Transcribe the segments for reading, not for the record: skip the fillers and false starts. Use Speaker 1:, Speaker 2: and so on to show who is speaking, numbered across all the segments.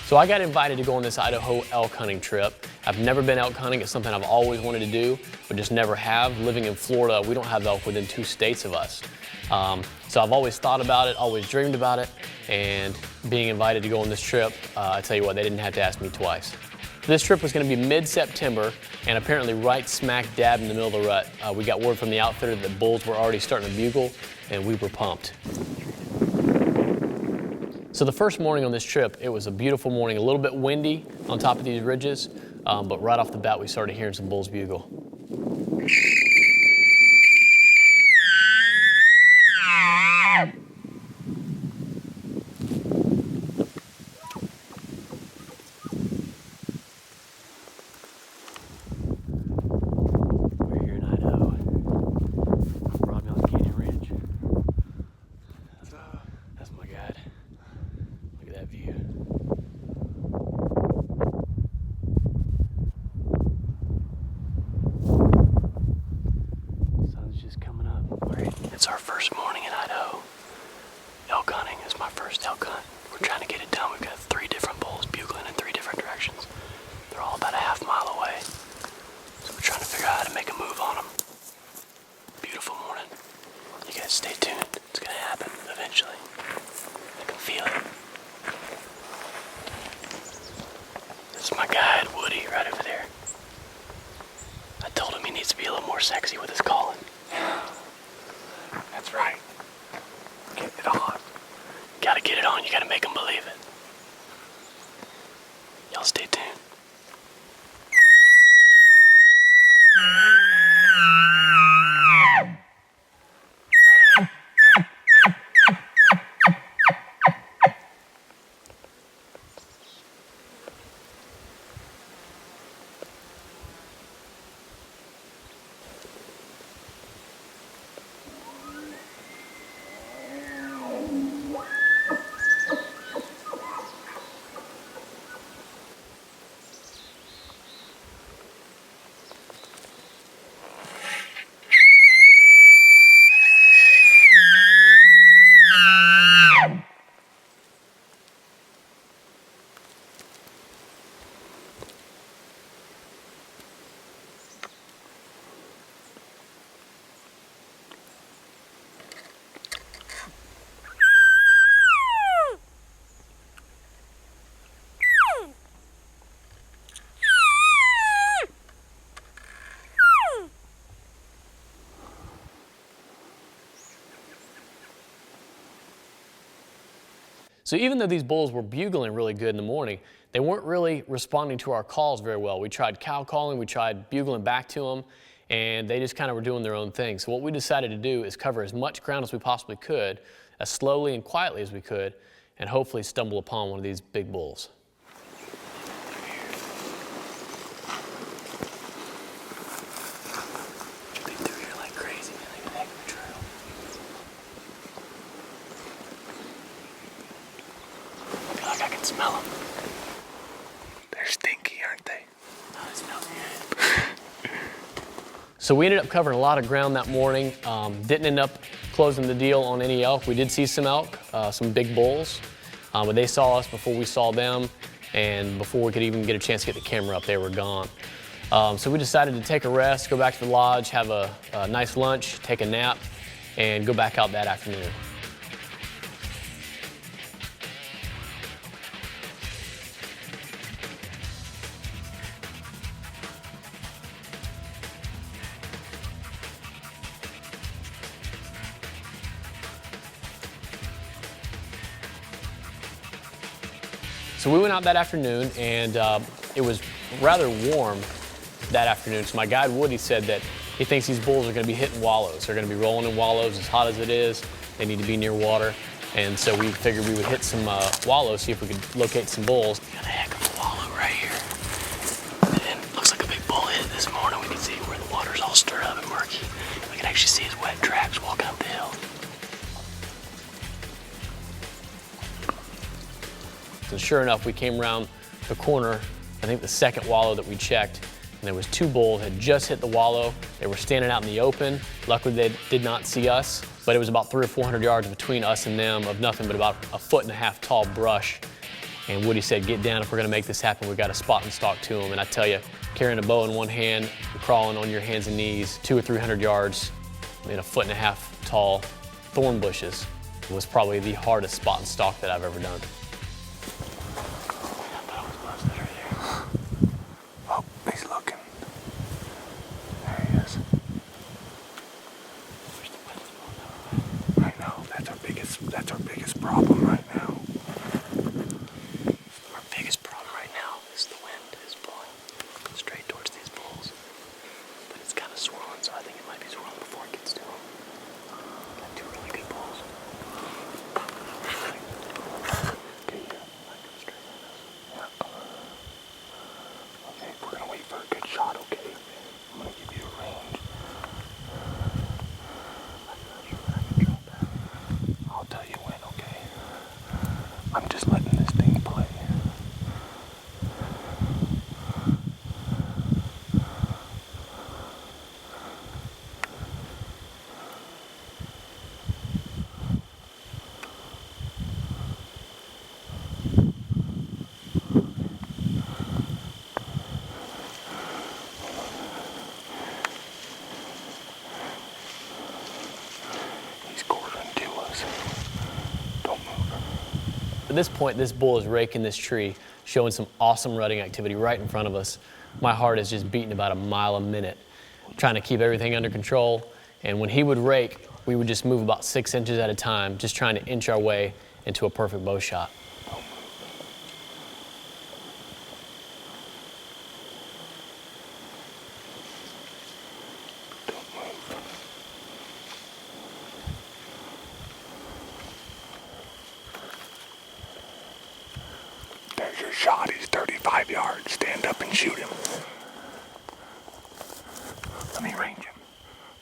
Speaker 1: So I got invited to go on this Idaho elk hunting trip. I've never been elk hunting. It's something I've always wanted to do, but just never have. Living in Florida, we don't have elk within 2 states of us. So I've always thought about it, always dreamed about it, and being invited to go on this trip, I tell you what, they didn't have to ask me twice. This trip was going to be mid-September, and apparently right smack dab in the middle of the rut. We got word from the outfitter that bulls were already starting to bugle, and we were pumped. So the first morning on this trip, it was a beautiful morning, a little bit windy on top of these ridges, but right off the bat we started hearing some bulls bugle. We're here in Idaho, Broad Mountain Canyon Ranch. That's my guide. Look at that view. Sun's just coming up. All right, it's our first morning in Idaho. Elk hunting is my first elk hunt. We're trying to get it done. We've got 3 different bulls bugling in 3 different directions. They're all about a half mile away. So we're trying to figure out how to make a move on them. Beautiful morning. You guys stay tuned. It's gonna happen eventually. I can feel it. This is my guide, Woody, right over there. I told him he needs to be a little more sexy with his calling.
Speaker 2: That's right. Get it on.
Speaker 1: Gotta get it on, you gotta make him believe it. Y'all stay tuned. So even though these bulls were bugling really good in the morning, they weren't really responding to our calls very well. We tried cow calling, we tried bugling back to them, and they just kind of were doing their own thing. So what we decided to do is cover as much ground as we possibly could, as slowly and quietly as we could, and hopefully stumble upon one of these big bulls. Smell them.
Speaker 2: They're stinky, aren't they?
Speaker 1: Oh, it smells good. So we ended up covering a lot of ground that morning. Didn't end up closing the deal on any elk. We did see some elk, some big bulls, but they saw us before we saw them, and before we could even get a chance to get the camera up, they were gone. So we decided to take a rest, go back to the lodge, have a nice lunch, take a nap, and go back out that afternoon. So we went out that afternoon, and it was rather warm that afternoon. So my guide Woody said that he thinks these bulls are going to be hitting wallows. They're going to be rolling in wallows as hot as it is. They need to be near water. And so we figured we would hit some wallows, see if we could locate some bulls. We got a heck of a wallow right here. And it looks like a big bull hit this morning. We can see where the water's all stirred up and murky. We can actually see his wet tracks walking up the hill. So sure enough, we came around the corner, I think the second wallow that we checked, and there was 2 bulls had just hit the wallow. They were standing out in the open. Luckily, they did not see us, but it was about 300 or 400 yards between us and them of nothing but about 1.5 foot tall brush. And Woody said, get down, if we're gonna make this happen, we got to spot and stalk to him. And I tell you, carrying a bow in one hand, crawling on your hands and knees 200 or 300 yards in a 1.5 foot tall thorn bushes was probably the hardest spot and stalk that I've ever done.
Speaker 2: Oh, he's looking. There he is. I know, that's our biggest problem right now.
Speaker 1: Our biggest problem right now is the wind is blowing straight towards these bulls. But it's kind of swirling, so I think it might be swirling before it gets to them. Got two really good bulls.
Speaker 2: Okay, we're gonna wait for a good shot, okay? I'm gonna give you a range. I'll tell you when, okay? I'm just letting this thing play. He's quartering to us. Don't move.
Speaker 1: At this point, this bull is raking this tree, showing some awesome rutting activity right in front of us. My heart is just beating about a mile a minute, trying to keep everything under control. And when he would rake, we would just move about 6 inches at a time, just trying to inch our way into a perfect bow shot.
Speaker 2: There's your shot. He's 35 yards. Stand up and shoot him. Let me range him.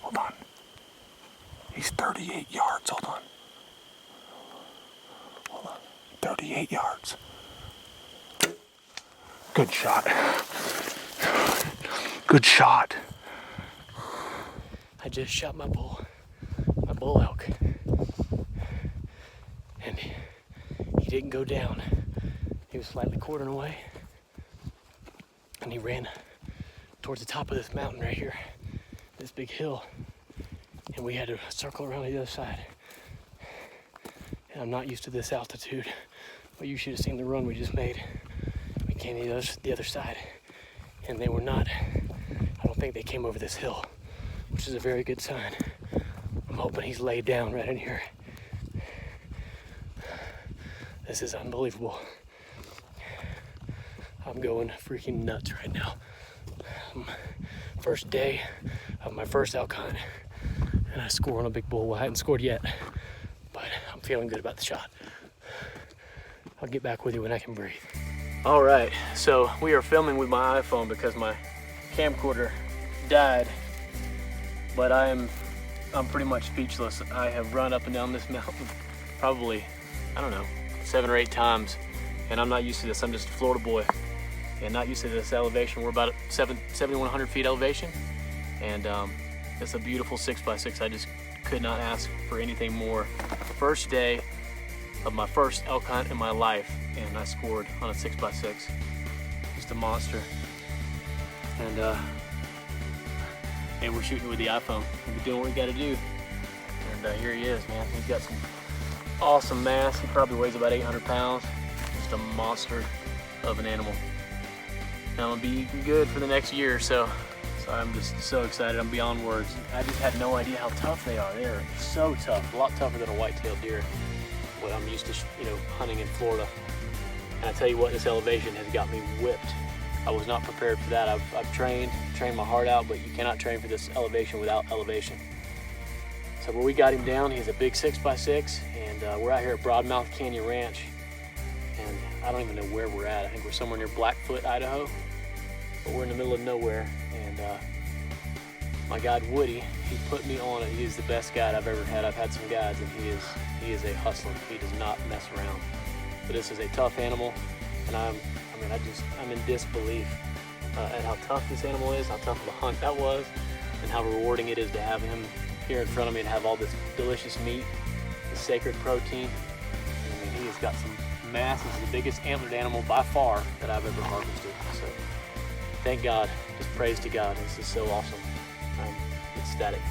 Speaker 2: Hold on. He's 38 yards. Hold on. Hold on. 38 yards. Good shot. Good shot.
Speaker 1: I just shot my bull elk, and he didn't go down. He was slightly quartering away, and he ran towards the top of this mountain right here, this big hill, and we had to circle around the other side. And I'm not used to this altitude, but you should have seen the run we just made. We came the other side, and they were not, I don't think they came over this hill, which is a very good sign. I'm hoping he's laid down right in here. This is unbelievable. I'm going freaking nuts right now. First day of my first elk hunt, and I score on a big bull. Well, I hadn't scored yet, but I'm feeling good about the shot. I'll get back with you when I can breathe. All right, so we are filming with my iPhone because my camcorder died, but I'm pretty much speechless. I have run up and down this mountain probably, I don't know, 7 or 8 times, and I'm not used to this. I'm just a Florida boy and not used to this elevation. We're about at 7,100 feet elevation, and it's a beautiful 6x6. I just could not ask for anything more. First day of my first elk hunt in my life, and I scored on a 6x6. Just a monster. And we're shooting with the iPhone. We're doing what we gotta do. And here he is, man. He's got some awesome mass. He probably weighs about 800 pounds. Just a monster of an animal. And I'm gonna be eating good for the next year or so. So I'm just so excited, I'm beyond words. I just had no idea how tough they are. They are so tough, a lot tougher than a white-tailed deer. What I'm used to, hunting in Florida. And I tell you what, this elevation has got me whipped. I was not prepared for that. I've trained my heart out, but you cannot train for this elevation without elevation. So where we got him down, he's a big 6x6, and we're out here at Broadmouth Canyon Ranch, and I don't even know where we're at. I think we're somewhere near Blackfoot, Idaho, but we're in the middle of nowhere, and my guide Woody, he put me on it. He is the best guide I've ever had. I've had some guides, and he is a hustler. He does not mess around. But this is a tough animal, and I'm in disbelief at how tough this animal is, how tough of a hunt that was, and how rewarding it is to have him here in front of me and have all this delicious meat, the sacred protein. I mean, he has got some mass. This is the biggest antlered animal by far that I've ever harvested. So thank God, just praise to God. This is so awesome. I'm ecstatic.